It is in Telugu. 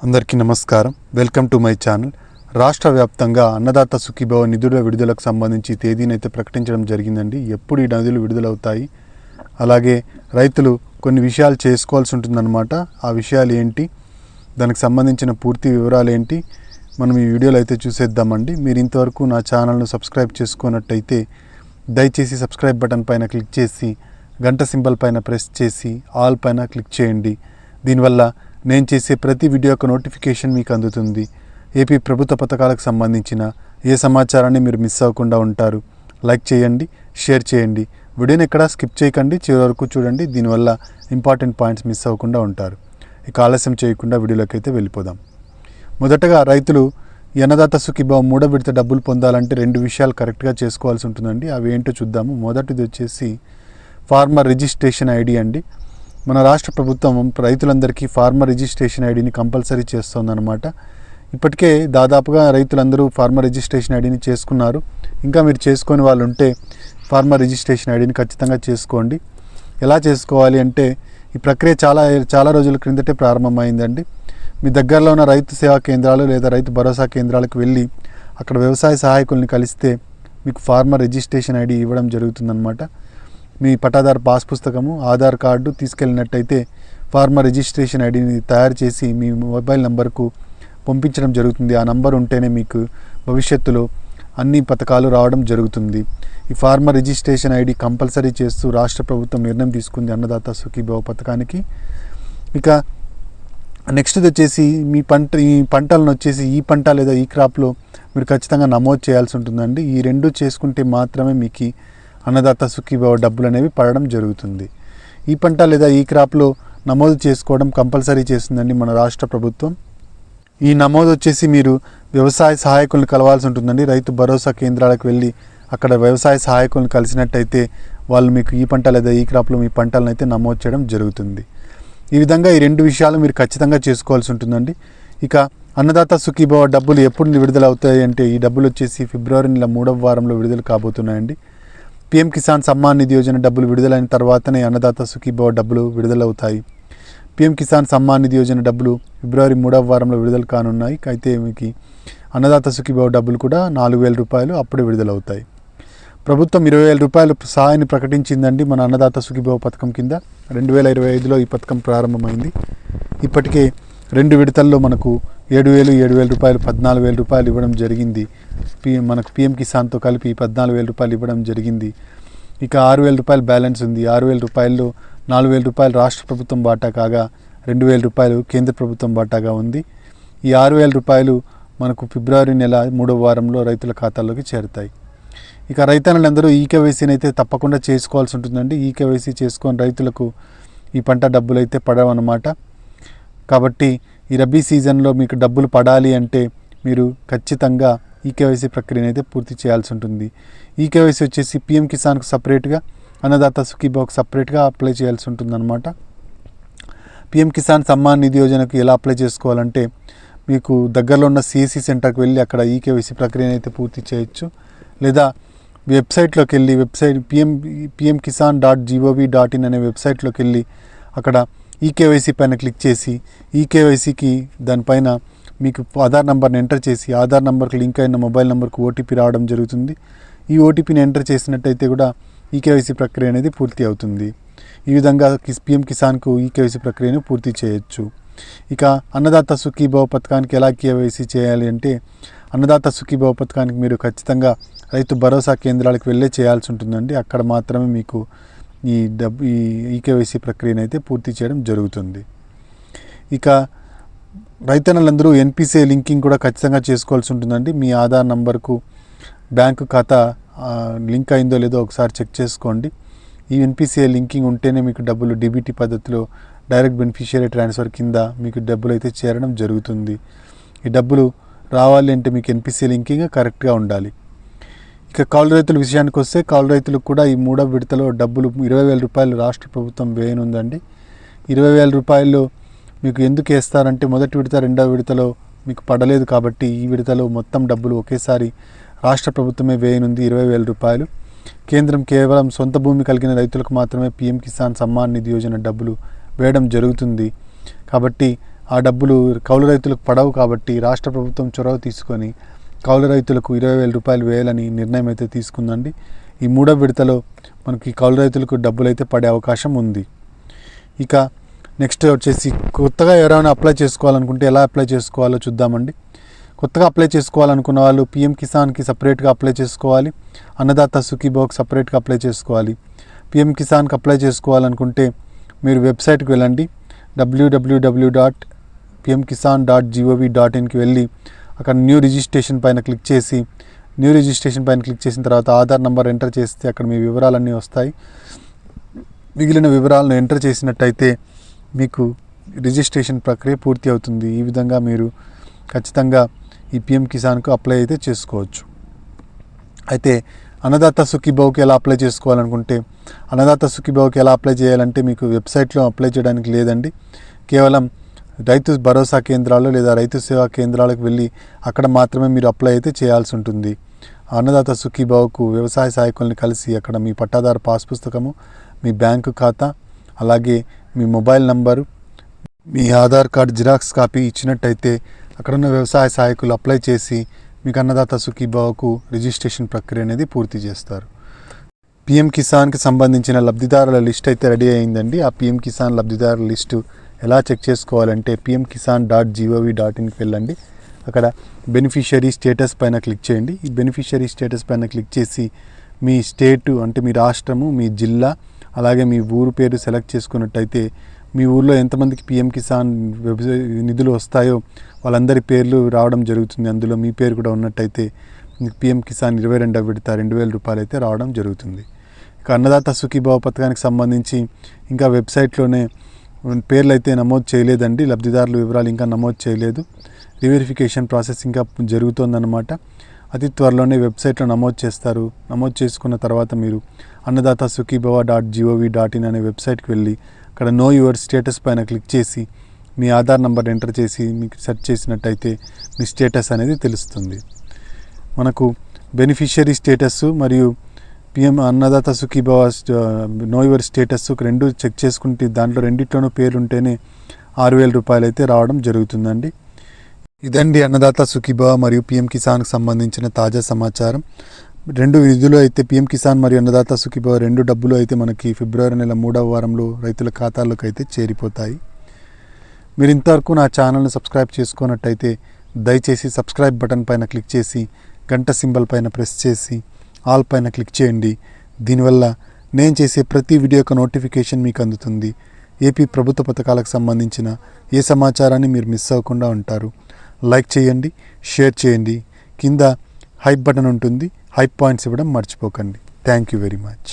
అందరికీ నమస్కారం. Welcome to my channel. రాష్ట్ర వ్యాప్తంగా అన్నదాత సుఖీభవ నిధుల విడుదలకు సంబంధించి తేదీనైతే ప్రకటించడం జరిగిందండి. ఎప్పుడు ఈ నిధులు విడుదలవుతాయి, అలాగే రైతులు కొన్ని విషయాలు చేసుకోవాల్సి ఉంటుందన్నమాట. ఆ విషయాలు ఏంటి, దానికి సంబంధించిన పూర్తి వివరాలు ఏంటి, మనం ఈ వీడియోలో అయితే చూసేద్దామండి. మీరు ఇంతవరకు నా ఛానల్ను సబ్స్క్రైబ్ చేసుకున్నట్టయితే దయచేసి సబ్స్క్రైబ్ బటన్ పైన క్లిక్ చేసి గంట సింబల్ పైన ప్రెస్ చేసి ఆల్ పైన క్లిక్ చేయండి. దీనివల్ల నేను చేసే ప్రతి వీడియో యొక్క నోటిఫికేషన్ మీకు అందుతుంది. ఏపీ ప్రభుత్వ పథకాలకు సంబంధించిన ఏ సమాచారాన్ని మీరు మిస్ అవ్వకుండా ఉంటారు. లైక్ చేయండి, షేర్ చేయండి, వీడియోని ఎక్కడా స్కిప్ చేయకండి, చివరి వరకు చూడండి. దీనివల్ల ఇంపార్టెంట్ పాయింట్స్ మిస్ అవ్వకుండా ఉంటారు. ఇక ఆలస్యం చేయకుండా వీడియోలోకి అయితే వెళ్ళిపోదాం. మొదటగా రైతులు ఈ అన్నదాత సుఖీభవ మూడో విడత డబ్బులు పొందాలంటే రెండు విషయాలు కరెక్ట్గా చేసుకోవాల్సి ఉంటుందండి. అవి ఏంటో చూద్దాము. మొదటిది వచ్చేసి ఫార్మర్ రిజిస్ట్రేషన్ ఐడి అండి. మన రాష్ట్ర ప్రభుత్వం రైతులందరికీ ఫార్మర్ రిజిస్ట్రేషన్ ఐడిని కంపల్సరీ చేస్తుందన్నమాట. ఇప్పటికే దాదాపుగా రైతులందరూ ఫార్మర్ రిజిస్ట్రేషన్ ఐడిని చేసుకున్నారు. ఇంకా మీరు చేసుకొని వాళ్ళు ఉంటే ఫార్మర్ రిజిస్ట్రేషన్ ఐడిని ఖచ్చితంగా చేసుకోండి. ఎలా చేసుకోవాలి అంటే, ఈ ప్రక్రియ చాలా రోజుల క్రిందటే ప్రారంభమైందండి. మీ దగ్గరలో ఉన్న రైతు సేవా కేంద్రాలు లేదా రైతు భరోసా కేంద్రాలకు వెళ్ళి అక్కడ వ్యవసాయ సహాయకుల్ని కలిస్తే మీకు ఫార్మర్ రిజిస్ట్రేషన్ ఐడి ఇవ్వడం జరుగుతుందన్నమాట. మీ పట్టాదారు పాస్ పుస్తకము, ఆధార్ కార్డు తీసుకెళ్ళినట్టయితే ఫార్మర్ రిజిస్ట్రేషన్ ఐడిని తయారు చేసి మీ మొబైల్ నంబర్కు పంపించడం జరుగుతుంది. ఆ నంబర్ ఉంటేనే మీకు భవిష్యత్తులో అన్ని పథకాలు రావడం జరుగుతుంది. ఈ ఫార్మర్ రిజిస్ట్రేషన్ ఐడి కంపల్సరీ చేస్తూ రాష్ట్ర ప్రభుత్వం నిర్ణయం తీసుకుంది అన్నదాత సుఖీభవ పథకానికి. ఇక నెక్స్ట్ వచ్చేసి ఈ పంటలను వచ్చేసి ఈ పంట లేదా ఈ క్రాప్లో మీరు ఖచ్చితంగా నమోదు చేయాల్సి ఉంటుందండి. ఈ రెండు చేసుకుంటే మాత్రమే మీకు అన్నదాత సుఖీభవ డబ్బులు అనేవి పడడం జరుగుతుంది. ఈ పంట లేదా ఈ క్రాప్లో నమోదు చేసుకోవడం కంపల్సరీ చేస్తుందండి మన రాష్ట్ర ప్రభుత్వం. ఈ నమోదు వచ్చేసి మీరు వ్యవసాయ సహాయకులను కలవాల్సి ఉంటుందండి. రైతు భరోసా కేంద్రాలకు వెళ్ళి అక్కడ వ్యవసాయ సహాయకులను కలిసినట్టయితే వాళ్ళు మీకు ఈ పంట లేదా ఈ క్రాప్లో మీ పంటలను అయితే నమోదు చేయడం జరుగుతుంది. ఈ విధంగా ఈ రెండు విషయాలు మీరు ఖచ్చితంగా చేసుకోవాల్సి ఉంటుందండి. ఇక అన్నదాత సుఖీభవ డబ్బులు ఎప్పుడు విడుదల అవుతాయి అంటే, ఈ డబ్బులు వచ్చేసి ఫిబ్రవరి నెల 3వ వారంలో విడుదల కాబోతున్నాయండి. పీఎం కిసాన్ సమ్మాన్ నిధి యోజన డబ్బులు విడుదలైన తర్వాతనే అన్నదాత సుఖీభవ డబ్బులు విడుదలవుతాయి. పీఎం కిసాన్ సమ్మాన్ నిధి యోజన డబ్బులు ఫిబ్రవరి 3వ వారంలో విడుదల కానున్నాయి. అయితే మీకు అన్నదాత సుఖీభవ డబ్బులు కూడా 4,000 రూపాయలు అప్పుడే విడుదలవుతాయి. ప్రభుత్వం 20,000 రూపాయలు సహాయాన్ని ప్రకటించిందండి మన అన్నదాత సుఖీభవ పథకం కింద. 2025లో ఈ పథకం ప్రారంభమైంది. ఇప్పటికే 2 విడతల్లో మనకు 7,000 రూపాయలు 14,000 రూపాయలు ఇవ్వడం జరిగింది. మనకు పీఎం కిసాన్తో కలిపి 14,000 రూపాయలు ఇవ్వడం జరిగింది. ఇక 6,000 రూపాయలు బ్యాలెన్స్ ఉంది. 6,000 రూపాయల్లో 4,000 రూపాయలు రాష్ట్ర ప్రభుత్వం వాటా కాగా 2,000 రూపాయలు కేంద్ర ప్రభుత్వం వాటాగా ఉంది. ఈ 6,000 రూపాయలు మనకు ఫిబ్రవరి నెల 3వ వారంలో రైతుల ఖాతాల్లోకి చేరుతాయి. ఇక రైతన్నులందరూ ఈకేవైసీని అయితే తప్పకుండా చేసుకోవాల్సి ఉంటుందండి. ఈకేవైసీ చేసుకొని రైతులకు ఈ పంట డబ్బులు అయితే పడవన్నమాట. కాబట్టి ఈ రబీ సీజన్లో మీకు డబ్బులు పడాలి అంటే మీరు ఖచ్చితంగా ఈకేవైసీ ప్రక్రియను అయితే పూర్తి చేయాల్సి ఉంటుంది. ఈకేవైసీ వచ్చేసి పీఎం కిసాన్కు సపరేట్గా, అన్నదాత సుఖీభవకు సపరేట్గా అప్లై చేయాల్సి ఉంటుందన్నమాట. పీఎం కిసాన్ సమ్మాన్ నిధి యోజనకు ఎలా అప్లై చేసుకోవాలంటే, మీకు దగ్గరలో ఉన్న సిఎస్సి సెంటర్కి వెళ్ళి అక్కడ ఈకేవైసీ ప్రక్రియను అయితే పూర్తి చేయొచ్చు. లేదా వెబ్సైట్లోకి వెళ్ళి pmkisan.gov.in అనే వెబ్సైట్లోకి వెళ్ళి అక్కడ ఈకేవైసీ పైన క్లిక్ చేసి ఈకేవైసీకి దానిపైన మీకు ఆధార్ నెంబర్ని ఎంటర్ చేసి ఆధార్ నెంబర్కి లింక్ అయిన మొబైల్ నెంబర్కి ఓటీపీ రావడం జరుగుతుంది. ఈ ఓటీపీని ఎంటర్ చేసినట్టయితే కూడా ఈకేవైసీ ప్రక్రియ అనేది పూర్తి అవుతుంది. ఈ విధంగా పీఎం కిసాన్కు ఈకేవైసీ ప్రక్రియను పూర్తి చేయొచ్చు. ఇక అన్నదాత సుఖీభవ పథకానికి ఎలా కేవైసీ చేయాలి అంటే, అన్నదాత సుఖీభవ పథకానికి మీరు ఖచ్చితంగా రైతు భరోసా కేంద్రాలకు వెళ్ళే చేయాల్సి ఉంటుందండి. అక్కడ మాత్రమే మీకు ఈ ఈకేవైసీ ప్రక్రియను అయితే పూర్తి చేయడం జరుగుతుంది. ఇక రైతన్నులందరూ ఎన్పిసిఐ లింకింగ్ కూడా ఖచ్చితంగా చేసుకోవాల్సి ఉంటుందండి. మీ ఆధార్ నంబర్కు బ్యాంకు ఖాతా లింక్ అయిందో లేదో ఒకసారి చెక్ చేసుకోండి. ఈ ఎన్పిసిఐ లింకింగ్ ఉంటేనే మీకు డబ్బులు డీబీటీ పద్ధతిలో డైరెక్ట్ బెనిఫిషియరీ ట్రాన్స్ఫర్ కింద మీకు డబ్బులు అయితే చేరడం జరుగుతుంది. ఈ డబ్బులు రావాలి అంటే మీకు ఎన్పిసిఐ లింకింగ్ కరెక్ట్గా ఉండాలి. ఇక కౌలు రైతుల విషయానికి వస్తే, కౌలు రైతులకు కూడా ఈ 3వ విడతలో డబ్బులు 20,000 రూపాయలు రాష్ట్ర ప్రభుత్వం వేయనుందండి. 20,000 రూపాయలు మీకు ఎందుకు వేస్తారంటే, మొదటి విడత 2వ విడతలో మీకు పడలేదు కాబట్టి ఈ విడతలో మొత్తం డబ్బులు ఒకేసారి రాష్ట్ర ప్రభుత్వమే వేయనుంది 20,000 రూపాయలు. కేంద్రం కేవలం సొంత భూమి కలిగిన రైతులకు మాత్రమే పీఎం కిసాన్ సమ్మాన్ నిధి యోజన డబ్బులు వేయడం జరుగుతుంది. కాబట్టి ఆ డబ్బులు కౌలు రైతులకు పడవు కాబట్టి రాష్ట్ర ప్రభుత్వం చొరవ తీసుకొని కౌలు రైతులకు 20,000 రూపాయలు వేయాలని నిర్ణయం అయితే తీసుకుందండి. ఈ 3వ విడతలో మనకి కౌలు రైతులకు డబ్బులు అయితే పడే అవకాశం ఉంది. ఇక నెక్స్ట్ వచ్చేసి కొత్తగా ఎవరైనా అప్లై చేసుకోవాలనుకుంటే ఎలా అప్లై చేసుకోవాలో చూద్దామండి. కొత్తగా అప్లై చేసుకోవాలనుకున్న వాళ్ళు పిఎం కిసాన్కి సపరేట్గా అప్లై చేసుకోవాలి, అన్నదాత సుఖీభావకి సపరేట్గా అప్లై చేసుకోవాలి. పిఎం కిసాన్కి అప్లై చేసుకోవాలనుకుంటే మీరు వెబ్సైట్కి వెళ్ళండి, www.pmkisan.gov.inకి వెళ్ళి అక్కడ న్యూ రిజిస్ట్రేషన్ పైన క్లిక్ చేసి చేసిన తర్వాత ఆధార్ నెంబర్ ఎంటర్ చేస్తే అక్కడ మీ వివరాలన్నీ వస్తాయి. మిగిలిన వివరాలను ఎంటర్ చేసినట్టయితే మీకు రిజిస్ట్రేషన్ ప్రక్రియ పూర్తి అవుతుంది. ఈ విధంగా మీరు ఖచ్చితంగా ఈ పిఎం కిసాన్కు అప్లై అయితే చేసుకోవచ్చు. అయితే అన్నదాత సుఖీభావకి ఎలా అప్లై చేసుకోవాలనుకుంటే అన్నదాత సుఖీభావకి ఎలా అప్లై చేయాలంటే మీకు వెబ్సైట్లో అప్లై చేయడానికి లేదండి. కేవలం రైతు భరోసా కేంద్రాలు లేదా రైతు సేవా కేంద్రాలకు వెళ్ళి అక్కడ మాత్రమే మీరు అప్లై అయితే చేయాల్సి ఉంటుంది. అన్నదాత సుఖీభావకు వ్యవసాయ సహాయకుల్ని కలిసి అక్కడ మీ పట్టాదారు పాస్ పుస్తకము, మీ బ్యాంకు ఖాతా, అలాగే మీ మొబైల్ నంబరు, మీ ఆధార్ కార్డు జిరాక్స్ కాపీ ఇచ్చినట్టయితే అక్కడున్న వ్యవసాయ సహాయకులు అప్లై చేసి మీకు అన్నదాత సుఖీభావకు రిజిస్ట్రేషన్ ప్రక్రియ అనేది పూర్తి చేస్తారు. పిఎం కిసాన్కి సంబంధించిన లబ్ధిదారుల లిస్ట్ అయితే రెడీ అయిందండి. ఆ పిఎం కిసాన్ లబ్ధిదారుల లిస్టు ఎలా చెక్ చేసుకోవాలంటే pmkisan.gov.inకి వెళ్ళండి. అక్కడ బెనిఫిషరీ స్టేటస్ పైన క్లిక్ చేయండి. ఈ బెనిఫిషరీ స్టేటస్ పైన క్లిక్ చేసి మీ స్టేటు అంటే మీ రాష్ట్రము, మీ జిల్లా, అలాగే మీ ఊరు పేరు సెలెక్ట్ చేసుకున్నట్టయితే మీ ఊర్లో ఎంతమందికి పిఎం కిసాన్ నిధులు వస్తాయో వాళ్ళందరి పేర్లు రావడం జరుగుతుంది. అందులో మీ పేరు కూడా ఉన్నట్టయితే మీకు పిఎం కిసాన్ 22వ విడత 2,000 రూపాయలు అయితే రావడం జరుగుతుంది. ఇక అన్నదాత సుఖీభావ పథకానికి సంబంధించి ఇంకా వెబ్సైట్లోనే పేర్లు అయితే నమోదు చేయలేదండి. లబ్ధిదారుల వివరాలు ఇంకా నమోదు చేయలేదు. రివెరిఫికేషన్ ప్రాసెస్ ఇంకా జరుగుతోందన్నమాట. అతి త్వరలోనే వెబ్సైట్లో నమోదు చేస్తారు. నమోదు చేసుకున్న తర్వాత మీరు అన్నదాత సుఖీభవ.gov.in అనే వెబ్సైట్కి వెళ్ళి అక్కడ నో యువర్ స్టేటస్ పైన క్లిక్ చేసి మీ ఆధార్ నెంబర్ ఎంటర్ చేసి మీకు సెర్చ్ చేసినట్టయితే మీ స్టేటస్ అనేది తెలుస్తుంది. మనకు బెనిఫిషియరీ స్టేటస్ మరియు PM Annadata Sukhibhava know your status రెండు చెక్ చేసుకుంటే దాంట్లో రెండిట్లోనూ పేరు ఉంటేనే 6,000 రూపాయలు అయితే రావడం జరుగుతుందండి. ఇదండి అన్నదాత సుఖీభవ మరియు పిఎం కిసాన్కి సంబంధించిన తాజా సమాచారం. 2 నిధులు అయితే పిఎం కిసాన్ మరియు అన్నదాత సుఖీభవ 2 డబ్బులు అయితే మనకి ఫిబ్రవరి నెల 3వ వారంలో రైతుల ఖాతాల్లోకి అయితే చేరిపోతాయి. మీరు ఇంతవరకు నా ఛానల్ని సబ్స్క్రైబ్ చేసుకున్నట్టయితే దయచేసి సబ్స్క్రైబ్ బటన్ పైన క్లిక్ చేసి గంట సింబల్ పైన ప్రెస్ చేసి ఆల్ పైన క్లిక్ చేయండి. దీనివల్ల నేను చేసే ప్రతి వీడియో యొక్క నోటిఫికేషన్ మీకు అందుతుంది. ఏపీ ప్రభుత్వ పథకాలకు సంబంధించిన ఏ సమాచారాన్ని మీరు మిస్ అవ్వకుండా ఉంటారు. లైక్ చేయండి, షేర్ చేయండి. కింద హైప్ బటన్ ఉంటుంది, హైప్ పాయింట్స్ ఇవ్వడం మర్చిపోకండి. Thank you very much.